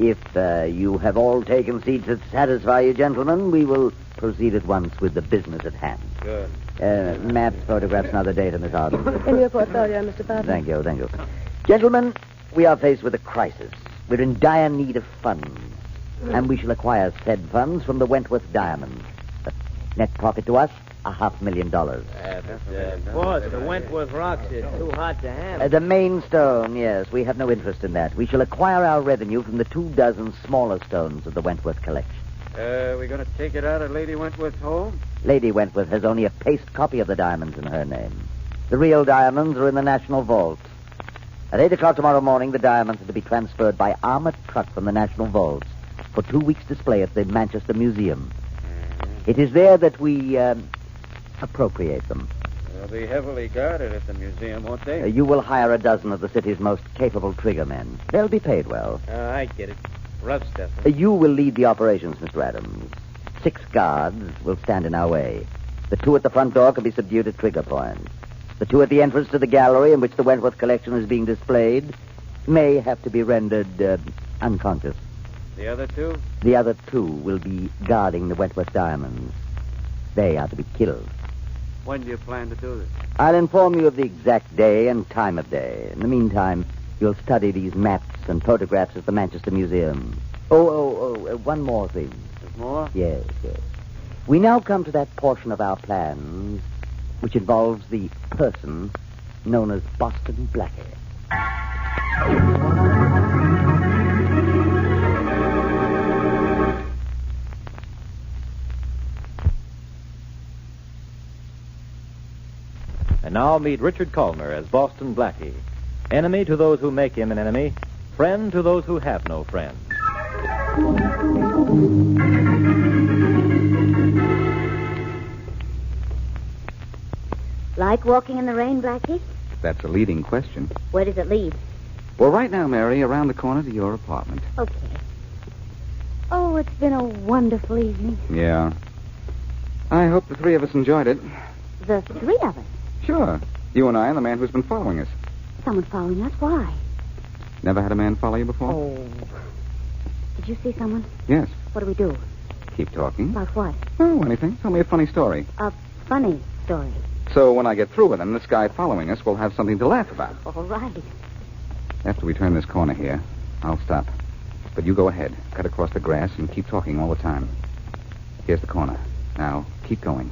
If you have all taken seats that satisfy you, gentlemen, we will proceed at once with the business at hand. Good. Maps, photographs, and other data, Miss Arden. In your portfolio, Mr. Tarplin. Thank you. Gentlemen, we are faced with a crisis. We're in dire need of funds. And we shall acquire said funds from the Wentworth diamonds. The net profit to us, $500,000. Boss, the Wentworth rocks are too hot to handle. The main stone, yes. We have no interest in that. We shall acquire our revenue from the 24 smaller stones of the Wentworth collection. We're going to take it out of Lady Wentworth's home? Lady Wentworth has only a paste copy of the diamonds in her name. The real diamonds are in the National Vault. At 8 o'clock tomorrow morning, the diamonds are to be transferred by armored truck from the National Vaults for 2 weeks' display at the Manchester Museum. It is there that we appropriate them. They'll be heavily guarded at the museum, won't they? You will hire a dozen of the city's most capable trigger men. They'll be paid well. I get it. Rough stuff. You will lead the operations, Mr. Adams. 6 guards will stand in our way. The 2 at the front door can be subdued at trigger point. The 2 at the entrance to the gallery in which the Wentworth collection is being displayed may have to be rendered unconscious. The other 2? The other 2 will be guarding the Wentworth diamonds. They are to be killed. When do you plan to do this? I'll inform you of the exact day and time of day. In the meantime, you'll study these maps and photographs at the Manchester Museum. One more thing. There's more? Yes. We now come to that portion of our plans which involves the person known as Boston Blackie. And now meet Richard Kollmar as Boston Blackie. Enemy to those who make him an enemy. Friend to those who have no friend. Like walking in the rain, Blackie? That's a leading question. Where does it lead? Well, right now, Mary, around the corner to your apartment. Okay. Oh, it's been a wonderful evening. Yeah. I hope the 3 of us enjoyed it. The 3 of us? Sure. You and I and the man who's been following us. Someone following us? Why? Never had a man follow you before? Oh. Did you see someone? Yes. What do we do? Keep talking. About what? Oh, anything. Tell me a funny story. A funny story. So when I get through with him, this guy following us will have something to laugh about. All right. After we turn this corner here, I'll stop. But you go ahead. Cut across the grass and keep talking all the time. Here's the corner. Now, keep going.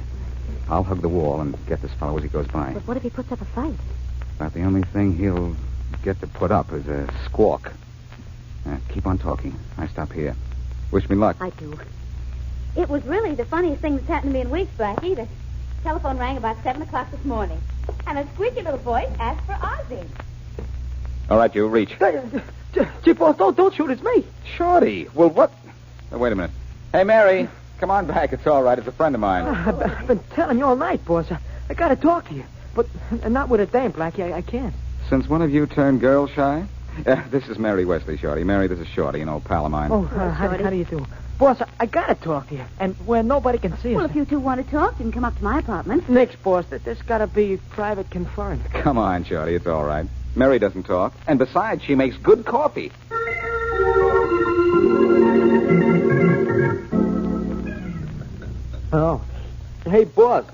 I'll hug the wall and get this fellow as he goes by. But what if he puts up a fight? About the only thing he'll get to put up is a squawk. Keep on talking. I stop here. Wish me luck. I do. It was really the funniest thing that's happened to me in weeks, Blackie. The telephone rang about 7 o'clock this morning. And a squeaky little voice asked for Ozzy. All right, you, reach. Gee, boss, don't shoot. It's me. Shorty. Well, what? Oh, wait a minute. Hey, Mary. Come on back. It's all right. It's a friend of mine. I've been telling you all night, boss. I got to talk to you. But not with a dame, Blackie. I can't. Since when have you turned girl shy? This is Mary Wesley, Shorty. Mary, this is Shorty, an old pal of mine. Oh, how do you do? Boss, I got to talk to you. And where nobody can see us. Well, if you 2 want to talk, you can come up to my apartment. Nix, boss. This got to be private conference. Come on, Shorty. It's all right. Mary doesn't talk. And besides, she makes good coffee. Oh. Hey, boss.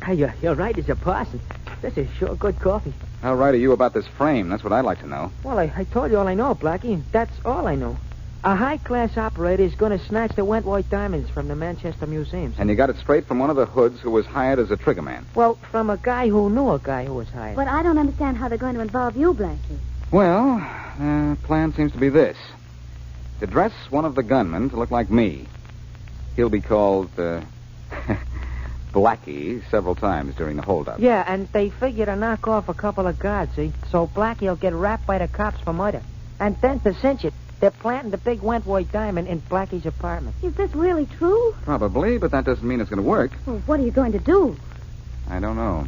Hey, you're right as a parson. This is sure good coffee. How right are you about this frame? That's what I'd like to know. Well, I told you all I know, Blackie, and that's all I know. A high-class operator is going to snatch the Wentworth diamonds from the Manchester Museum. And you got it straight from one of the hoods who was hired as a triggerman. Well, from a guy who knew a guy who was hired. But I don't understand how they're going to involve you, Blackie. Well, the plan seems to be this. To dress one of the gunmen to look like me. He'll be called, Blackie several times during the holdup. Yeah, and they figure to knock off a couple of guards, see? So Blackie'll get wrapped by the cops for murder. And then to cinch it, they're planting the big Wentworth diamond in Blackie's apartment. Is this really true? Probably, but that doesn't mean it's going to work. Well, what are you going to do? I don't know.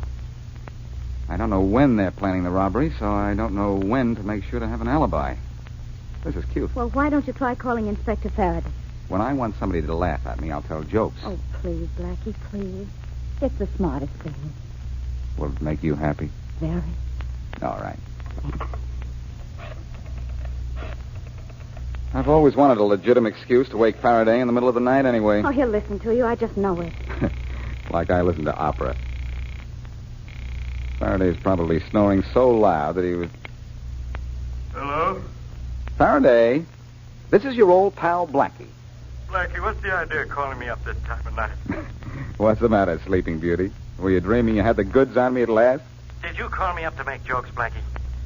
I don't know when they're planning the robbery, so I don't know when to make sure to have an alibi. This is cute. Well, why don't you try calling Inspector Farraday? When I want somebody to laugh at me, I'll tell jokes. Oh, please, Blackie, please. It's the smartest thing. Will it make you happy? Very. All right. I've always wanted a legitimate excuse to wake Farraday in the middle of the night anyway. Oh, he'll listen to you. I just know it. Like I listen to opera. Faraday's probably snoring so loud that he was... Hello? Faraday, this is your old pal Blackie. Blackie, what's the idea of calling me up this time of night? What's the matter, Sleeping Beauty? Were you dreaming you had the goods on me at last? Did you call me up to make jokes, Blackie?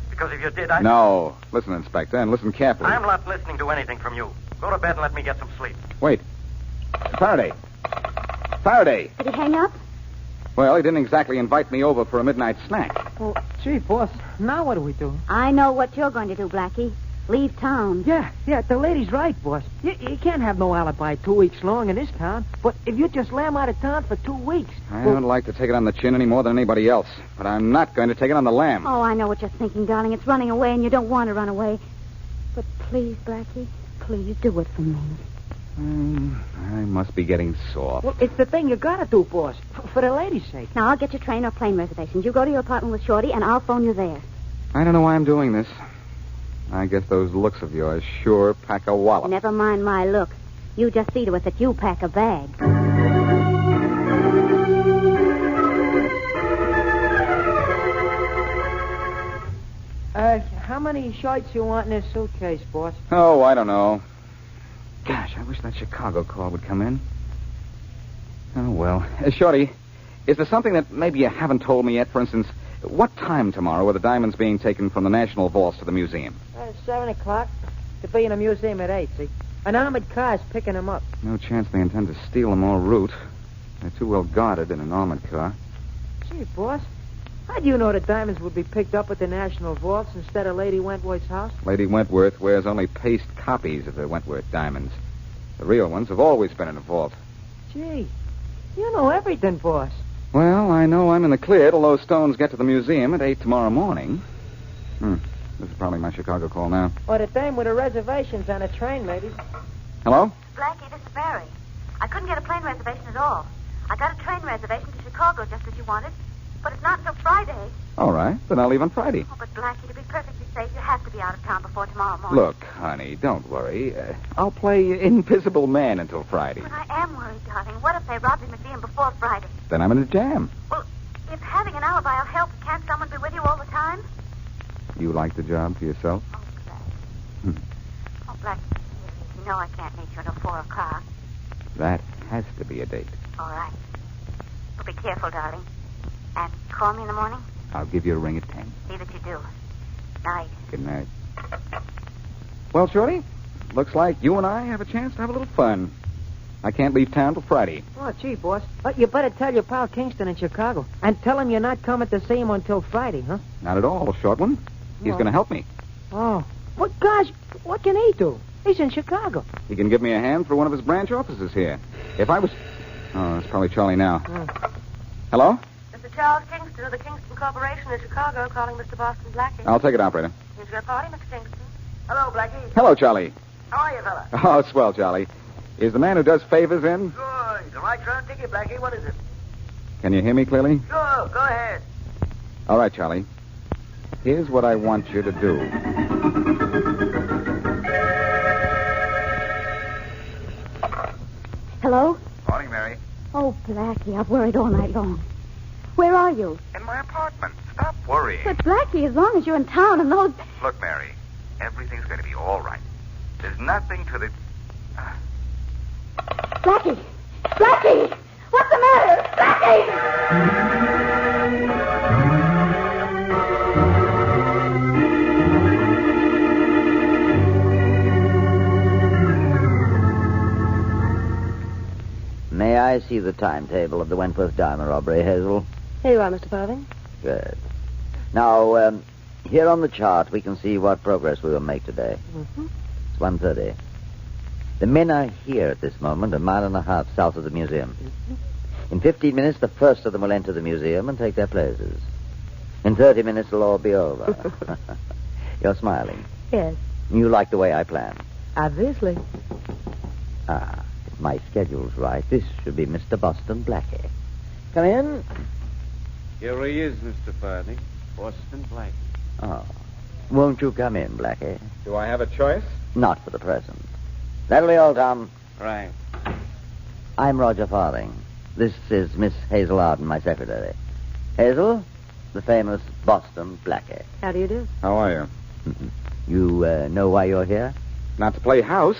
Because if you did, No. Listen, Inspector, and listen carefully. I'm not listening to anything from you. Go to bed and let me get some sleep. Wait. Faraday. Faraday. Did he hang up? Well, he didn't exactly invite me over for a midnight snack. Oh, gee, boss, now what do we do? I know what you're going to do, Blackie. Leave town. Yeah, the lady's right, boss. You can't have no alibi 2 weeks long in this town. But if you just lay him out of town for 2 weeks... I don't like to take it on the chin any more than anybody else. But I'm not going to take it on the lamb. Oh, I know what you're thinking, darling. It's running away, and you don't want to run away. But please, Blackie, please do it for me. I must be getting soft. Well, it's the thing you gotta do, boss. For the lady's sake. Now, I'll get your train or plane reservations. You go to your apartment with Shorty, and I'll phone you there. I don't know why I'm doing this. I guess those looks of yours sure pack a wallop. Never mind my look. You just see to it that you pack a bag. How many shirts you want in this suitcase, boss? Oh, I don't know. Gosh, I wish that Chicago call would come in. Oh, well. Shorty, is there something that maybe you haven't told me yet? For instance, what time tomorrow are the diamonds being taken from the National Vaults to the museum? 7 o'clock. To be in a museum at 8, see? An armored car's picking them up. No chance they intend to steal them en route. They're too well guarded in an armored car. Gee, boss, how'd you know the diamonds would be picked up at the National Vaults instead of Lady Wentworth's house? Lady Wentworth wears only paste copies of the Wentworth diamonds. The real ones have always been in a vault. Gee, you know everything, boss. Well, I know I'm in the clear till those stones get to the museum at 8 tomorrow morning. This is probably my Chicago call now. Or the dame with the reservations on a train, maybe. Hello? Blackie, this is Mary. I couldn't get a plane reservation at all. I got a train reservation to Chicago just as you wanted, but it's not until Friday. All right, then I'll leave on Friday. Oh, but Blackie, to be perfectly safe, you have to be out of town before tomorrow morning. Look, honey, don't worry. I'll play Invisible Man until Friday. But I am worried, darling. What if they rob the museum before Friday? Then I'm in a jam. Well, if having an alibi will help, can't someone be with you all the time? You like the job for yourself? Oh, Blackie. Oh, Blackie, you know I can't meet you until 4 o'clock. That has to be a date. All right. Well, be careful, darling. And call me in the morning. I'll give you a ring at 10. See that you do. Night. Good night. Well, Shorty, looks like you and I have a chance to have a little fun. I can't leave town till Friday. Oh, gee, boss. You better tell your pal Kingston in Chicago and tell him you're not coming to see him until Friday, huh? Not at all, short one. He's going to help me. Oh. Well, gosh, what can he do? He's in Chicago. He can give me a hand through one of his branch offices here. If I was... Oh, that's probably Charlie now. Hello? Mr. Charles Kingston of the Kingston Corporation in Chicago calling Mr. Boston Blackie. I'll take it, operator. Here's your party, Mr. Kingston. Hello, Blackie. Hello, Charlie. How are you, fella? Oh, swell, Charlie. Is the man who does favors in? Good. The right turn ticket, Blackie. What is it? Can you hear me clearly? Sure. Go ahead. All right, Charlie. Here's what I want you to do. Hello? Morning, Mary. Oh, Blackie, I've worried all night long. Where are you? In my apartment. Stop worrying. But, Blackie, as long as you're in town and those... Look, Mary, everything's going to be all right. There's nothing to the... Blackie! Blackie! What's the matter? Blackie! May I see the timetable of the Wentworth diamond robbery, Hazel? Here you are, Mr. Parving. Good. Now, here on the chart, we can see what progress we will make today. Mm-hmm. It's 1:30. The men are here at this moment, a mile and a half south of the museum. Mm-hmm. In 15 minutes, the first of them will enter the museum and take their places. In 30 minutes, it'll all be over. You're smiling. Yes. You like the way I plan. Obviously. If my schedule's right, this should be Mr. Boston Blackie. Come in. Here he is, Mr. Farraday. Boston Blackie. Oh. Won't you come in, Blackie? Do I have a choice? Not for the present. That'll be all, Tom. Right. I'm Roger Farthing. This is Miss Hazel Arden, my secretary. Hazel, the famous Boston Blackie. How do you do? How are you? You know why you're here? Not to play house.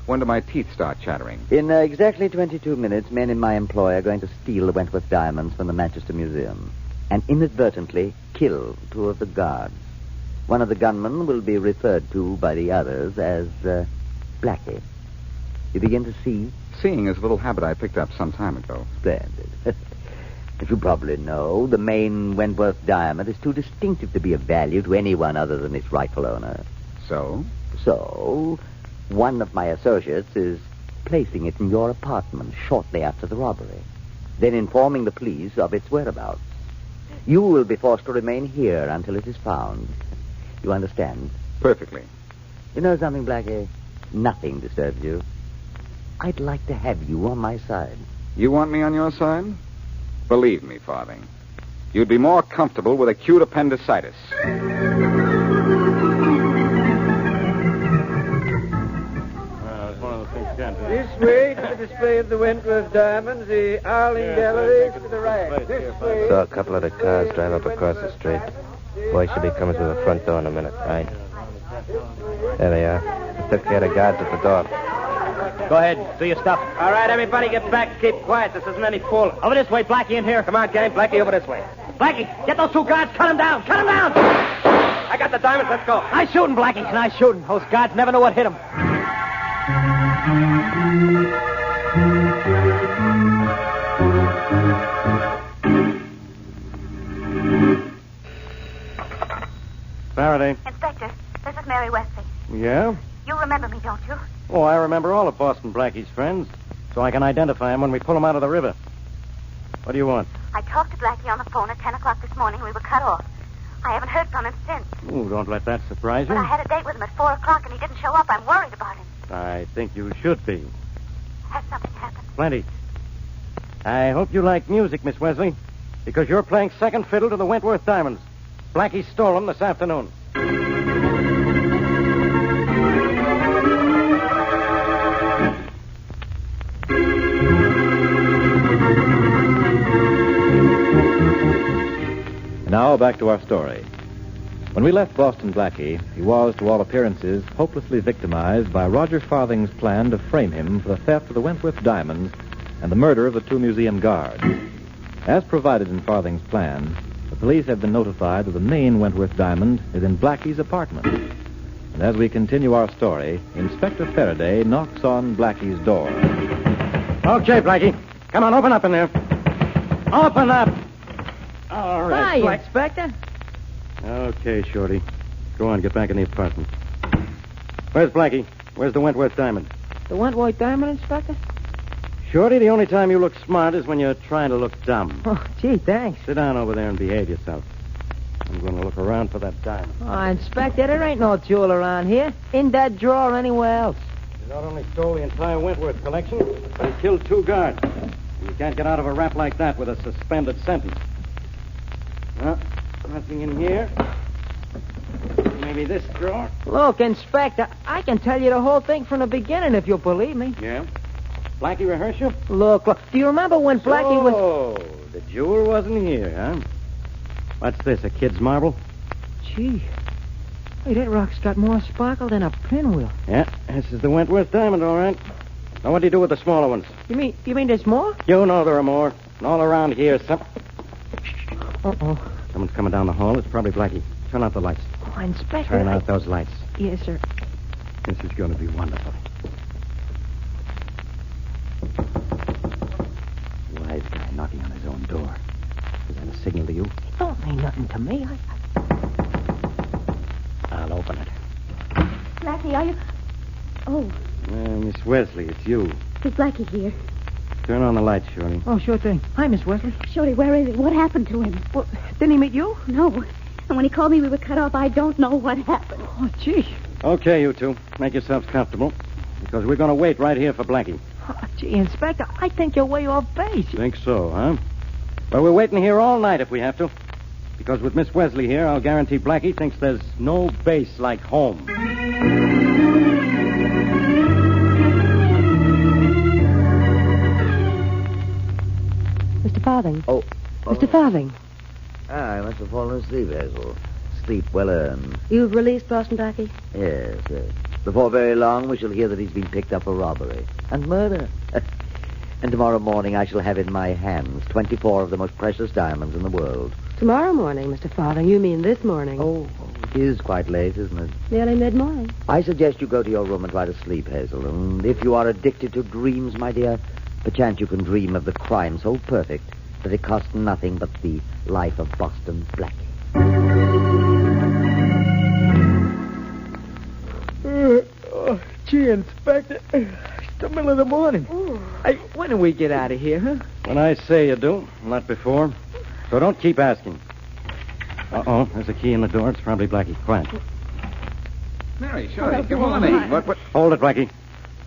When do my teeth start chattering? In exactly 22 minutes, men in my employ are going to steal the Wentworth diamonds from the Manchester Museum and inadvertently kill 2 of the guards. One of the gunmen will be referred to by the others as Blackie. You begin to see? Seeing is a little habit I picked up some time ago. Splendid. As you probably know, the main Wentworth diamond is too distinctive to be of value to anyone other than its rightful owner. So? So, one of my associates is placing it in your apartment shortly after the robbery, then informing the police of its whereabouts. You will be forced to remain here until it is found. You understand? Perfectly. You know something, Blackie? Nothing disturbs you. I'd like to have you on my side. You want me on your side? Believe me, Farthing. You'd be more comfortable with acute appendicitis. This way to the display of the Wentworth diamonds, the Arling Gallery to the right. This way. Saw a couple of the cars drive up across the street. Boy should be coming through the front door in a minute, right? There they are. I took care of the guards at the door. Go ahead. Do your stuff. All right, everybody get back. Keep quiet. This isn't any fooling. Over this way, Blackie, in here. Come on, gang. Blackie, over this way. Blackie, get those 2 guards. Cut them down. Cut them down. I got the diamonds. Let's go. Nice shooting, Blackie. Nice shooting. Those guards never knew what hit them. Faraday. Inspector, this is Mary Wesley. Yeah? You remember me, don't you? Oh, I remember all of Boston Blackie's friends, so I can identify him when we pull him out of the river. What do you want? I talked to Blackie on the phone at 10 o'clock this morning. We were cut off. I haven't heard from him since. Oh, don't let that surprise you. But I had a date with him at 4 o'clock, and he didn't show up. I'm worried about him. I think you should be. Has something happened? Plenty. I hope you like music, Miss Wesley, because you're playing second fiddle to the Wentworth diamonds. Blackie stole them this afternoon. Now back to our story. When we left Boston Blackie, he was, to all appearances, hopelessly victimized by Roger Farthing's plan to frame him for the theft of the Wentworth diamonds and the murder of the 2 museum guards. As provided in Farthing's plan, the police have been notified that the main Wentworth diamond is in Blackie's apartment. And as we continue our story, Inspector Farraday knocks on Blackie's door. Okay, Blackie. Come on, open up in there. Open up! All right, Hi, Inspector. Okay, Shorty. Go on, get back in the apartment. Where's Blackie? Where's the Wentworth diamond? The Wentworth diamond, Inspector? Shorty, the only time you look smart is when you're trying to look dumb. Oh, gee, thanks. Sit down over there and behave yourself. I'm going to look around for that diamond. Oh, Inspector, there ain't no jewel around here. In that drawer or anywhere else. You not only stole the entire Wentworth collection, but he killed 2 guards. You can't get out of a rap like that with a suspended sentence. Well, nothing in here. Maybe this drawer. Look, Inspector, I can tell you the whole thing from the beginning if you'll believe me. Yeah? Blackie rehearse you? Look. Do you remember when Blackie was... Oh, the jewel wasn't here, huh? What's this, a kid's marble? Gee. Hey, that rock's got more sparkle than a pinwheel. Yeah, this is the Wentworth diamond, all right. Now, what do you do with the smaller ones? You mean there's more? You know there are more. And all around here, Uh-oh. Someone's coming down the hall. It's probably Blackie. Turn out the lights. Oh, Inspector. Turn out those lights. Yes, sir. This is going to be wonderful. Wise guy knocking on his own door. Is that a signal to you? It don't mean nothing to me. I'll open it. Blackie, are you... Oh, Miss Wesley, it's you. is Blackie here? Turn on the lights, Shorty. Oh, sure thing. Hi, Miss Wesley. Shorty, where is he? What happened to him? Well, didn't he meet you? No. And when he called me, we were cut off. I don't know what happened. Oh, gee. Okay, you two. Make yourselves comfortable. Because we're going to wait right here for Blackie. Oh, gee, Inspector, I think you're way off base. Think so, huh? Well, we're waiting here all night if we have to. Because with Miss Wesley here, I'll guarantee Blackie thinks there's no base like home. Mr. Farthing. Oh. Mr. Farthing. I must have fallen asleep, Hazel. Sleep well earned. You've released Boston Blackie? Yes. Before very long, we shall hear that he's been picked up for robbery and murder. And tomorrow morning, I shall have in my hands 24 of the most precious diamonds in the world. Tomorrow morning, Mr. Farthing. You mean this morning? Oh, it is quite late, isn't it? Nearly mid-morning. I suggest you go to your room and try to sleep, Hazel. And if you are addicted to dreams, my dear, perchance you can dream of the crime so perfect that it costs nothing but the life of Boston Blackie. Gee, Inspector. It's the middle of the morning. Hey, when do we get out of here, huh? When I say you do, not before. So don't keep asking. Uh-oh, there's a key in the door. It's probably Blackie. Quiet. Mary, Shorty, good morning. What? Hold it, Blackie.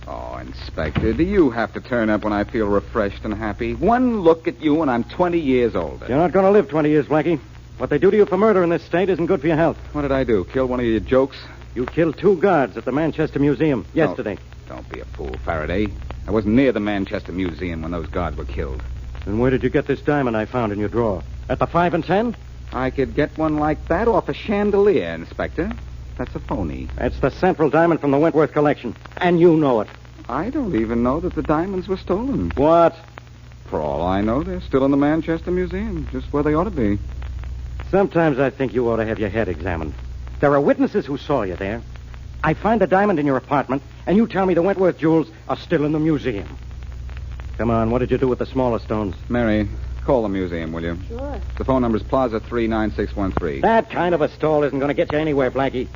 Oh, Inspector, do you have to turn up when I feel refreshed and happy? One look at you and I'm 20 years older. You're not going to live 20 years, Blackie. What they do to you for murder in this state isn't good for your health. What did I do? Kill one of your jokes? You killed 2 guards at the Manchester Museum yesterday. Don't be a fool, Farraday. I wasn't near the Manchester Museum when those guards were killed. Then where did you get this diamond I found in your drawer? At the 5 and 10? I could get one like that off a chandelier, Inspector. That's a phony. That's the central diamond from the Wentworth collection. And you know it. I don't even know that the diamonds were stolen. What? For all I know, they're still in the Manchester Museum, just where they ought to be. Sometimes I think you ought to have your head examined. There are witnesses who saw you there. I find the diamond in your apartment, and you tell me the Wentworth jewels are still in the museum. Come on, what did you do with the smaller stones? Mary, call the museum, will you? Sure. The phone number's Plaza 39613. That kind of a stall isn't going to get you anywhere, Blackie.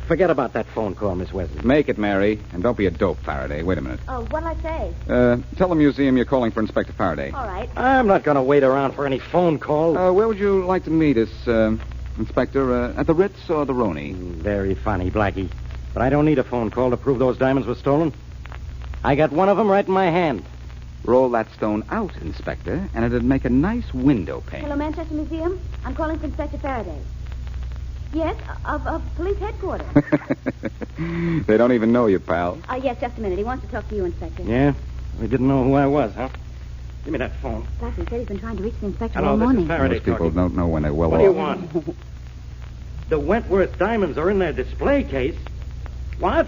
Forget about that phone call, Miss Wesley. Make it, Mary, and don't be a dope, Faraday. Wait a minute. Oh, what'll I say? Tell the museum you're calling for Inspector Faraday. All right. I'm not going to wait around for any phone call. Where would you like to meet us, Inspector? At the Ritz or the Roni? Very funny, Blackie. But I don't need a phone call to prove those diamonds were stolen. I got one of them right in my hand. Roll that stone out, Inspector, and it'd make a nice window pane. Hello, Manchester Museum. I'm calling for Inspector Farraday. Yes, of police headquarters. They don't even know you, pal. Yes, just a minute. He wants to talk to you, Inspector. Yeah? We didn't know who I was, huh? Give me that phone. Blackie said he's been trying to reach the inspector Hello, all this morning. is Farraday Most people talking. don't know when they're well What off. do you want? The Wentworth diamonds are in their display case. What?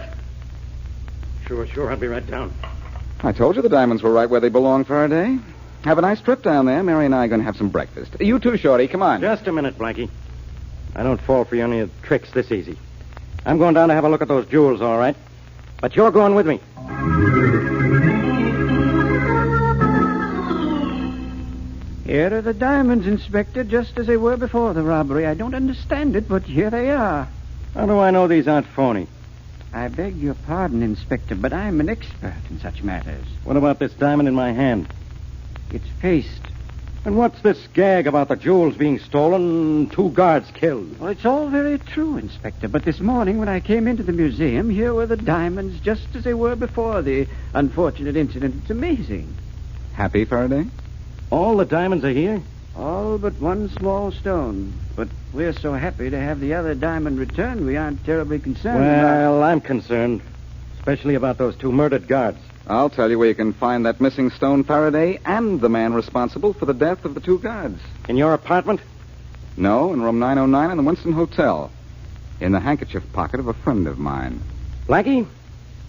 Sure. I'll be right down. I told you the diamonds were right where they belong, Faraday. Have a nice trip down there. Mary and I are going to have some breakfast. You too, Shorty. Come on. Just a minute, Blackie. I don't fall for any of the tricks this easy. I'm going down to have a look at those jewels, all right. But you're going with me. Here are the diamonds, Inspector, just as they were before the robbery. I don't understand it, but here they are. How do I know these aren't phony? I beg your pardon, Inspector, but I'm an expert in such matters. What about this diamond in my hand? It's paste. And what's this gag about the jewels being stolen, 2 guards killed? Well, it's all very true, Inspector, but this morning when I came into the museum, here were the diamonds just as they were before the unfortunate incident. It's amazing. Happy, Faraday? All the diamonds are here? All but one small stone. But we're so happy to have the other diamond returned, we aren't terribly concerned Well, I'm concerned. Especially about those 2 murdered guards. I'll tell you where you can find that missing stone, Faraday, and the man responsible for the death of the 2 guards. In your apartment? No, in room 909 in the Winston Hotel. In the handkerchief pocket of a friend of mine. Blackie,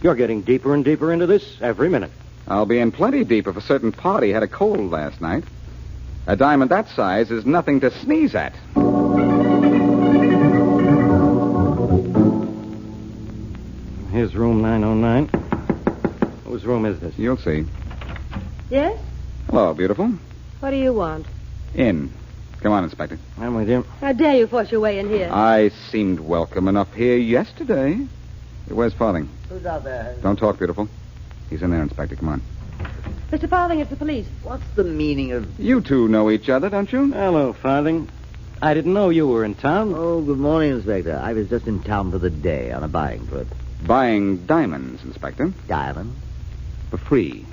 you're getting deeper and deeper into this every minute. I'll be in plenty deep if a certain party had a cold last night. A diamond that size is nothing to sneeze at. Here's room 909. Whose room is this? You'll see. Yes? Hello, beautiful. What do you want? In. Come on, Inspector. I'm with you. How dare you force your way in here? I seemed welcome enough here yesterday. Where's Farthing? Who's out there? Don't talk, beautiful. He's in there, Inspector. Come on. Mr. Farthing, it's the police. What's the meaning of... You two know each other, don't you? Hello, Farthing. I didn't know you were in town. Oh, good morning, Inspector. I was just in town for the day on a buying trip. Buying diamonds, Inspector. Diamond? For free.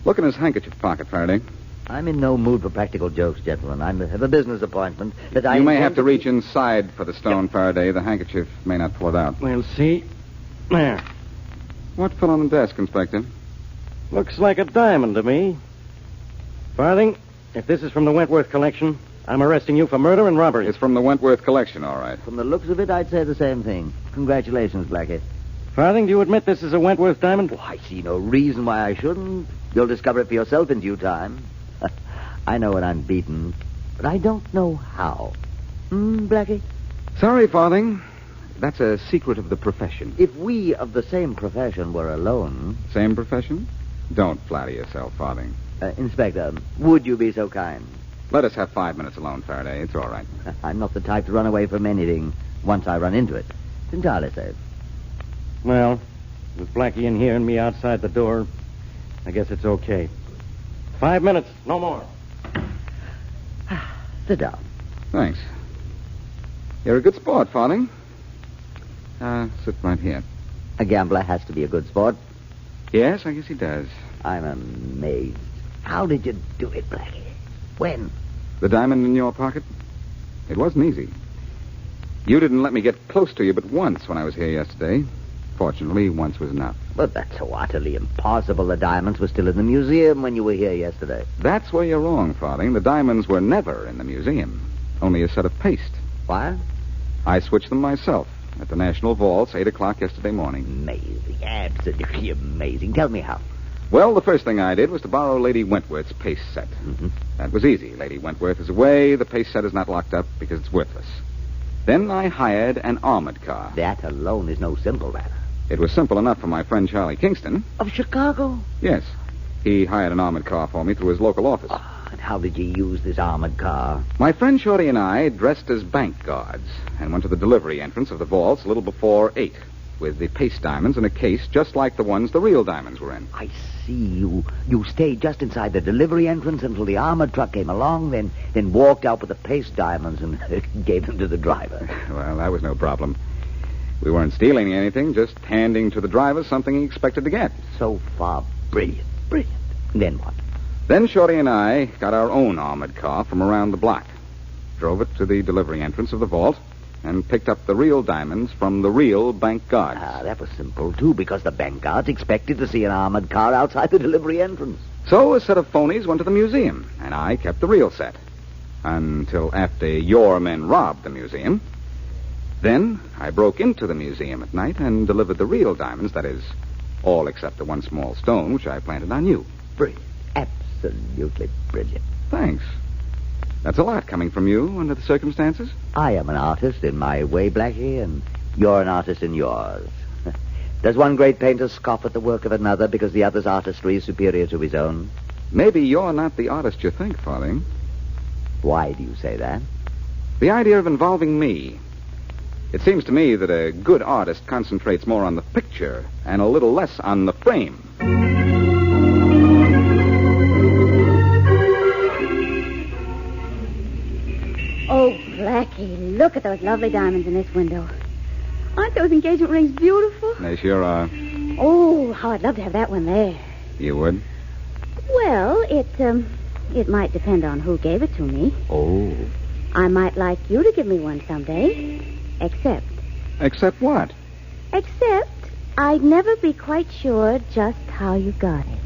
Look in his handkerchief pocket, Faraday. I'm in no mood for practical jokes, gentlemen. I have a business appointment that I... You may have to reach inside for the stone, Faraday. The handkerchief may not pull it out. We'll see. There. What fell on the desk, Inspector? Looks like a diamond to me. Farthing, If this is from the Wentworth collection, I'm arresting you for murder and robbery. It's from the Wentworth collection, all right. From the looks of it, I'd say the same thing. Congratulations, Blackie. Farthing, do you admit this is a Wentworth diamond? Oh, I see no reason why I shouldn't. You'll discover it for yourself in due time. I know when I'm beaten, but I don't know how. Blackie? Sorry, Farthing. That's a secret of the profession. If we of the same profession were alone... Same profession? Don't flatter yourself, Farthing. Inspector, would you be so kind? Let us have 5 minutes alone, Farraday. It's all right. I'm not the type to run away from anything once I run into it. It's entirely safe. Well, with Blackie in here and me outside the door, I guess it's okay. 5 minutes, no more. Sit down. Thanks. You're a good sport, Farthing. Sit right here. A gambler has to be a good sport. Yes, I guess he does. I'm amazed. How did you do it, Blackie? When? The diamond in your pocket? It wasn't easy. You didn't let me get close to you but once when I was here yesterday. Fortunately, once was enough. But that's so utterly impossible. The diamonds were still in the museum when you were here yesterday. That's where you're wrong, Farthing. The diamonds were never in the museum. Only a set of paste. What? I switched them myself at the National Vaults, 8 o'clock yesterday morning. Amazing. Absolutely amazing. Tell me how. Well, the first thing I did was to borrow Lady Wentworth's paste set. Mm-hmm. That was easy. Lady Wentworth is away. The paste set is not locked up because it's worthless. Then I hired an armored car. That alone is no simple matter. It was simple enough for my friend Charlie Kingston. Of Chicago? Yes. He hired an armored car for me through his local office. And how did you use this armored car? My friend Shorty and I dressed as bank guards and went to the delivery entrance of the vaults a little before 8 with the paste diamonds in a case just like the ones the real diamonds were in. I see. You stayed just inside the delivery entrance until the armored truck came along, then walked out with the paste diamonds and gave them to the driver. Well, that was no problem. We weren't stealing anything, just handing to the driver something he expected to get. So far, brilliant, brilliant. Then what? Then Shorty and I got our own armored car from around the block, drove it to the delivery entrance of the vault, and picked up the real diamonds from the real bank guards. That was simple, too, because the bank guards expected to see an armored car outside the delivery entrance. So a set of phonies went to the museum, and I kept the real set. Until after your men robbed the museum. Then I broke into the museum at night and delivered the real diamonds, that is, all except the one small stone which I planted on you. Brilliant. Absolutely brilliant. Thanks. That's a lot coming from you under the circumstances. I am an artist in my way, Blackie, and you're an artist in yours. Does one great painter scoff at the work of another because the other's artistry is superior to his own? Maybe you're not the artist you think, Farthing. Why do you say that? The idea of involving me. It seems to me that a good artist concentrates more on the picture and a little less on the frame. Oh, Blackie, look at those lovely diamonds in this window. Aren't those engagement rings beautiful? They sure are. Oh, how I'd love to have that one there. You would? Well, it might depend on who gave it to me. Oh. I might like you to give me one someday. Except... Except what? Except I'd never be quite sure just how you got it.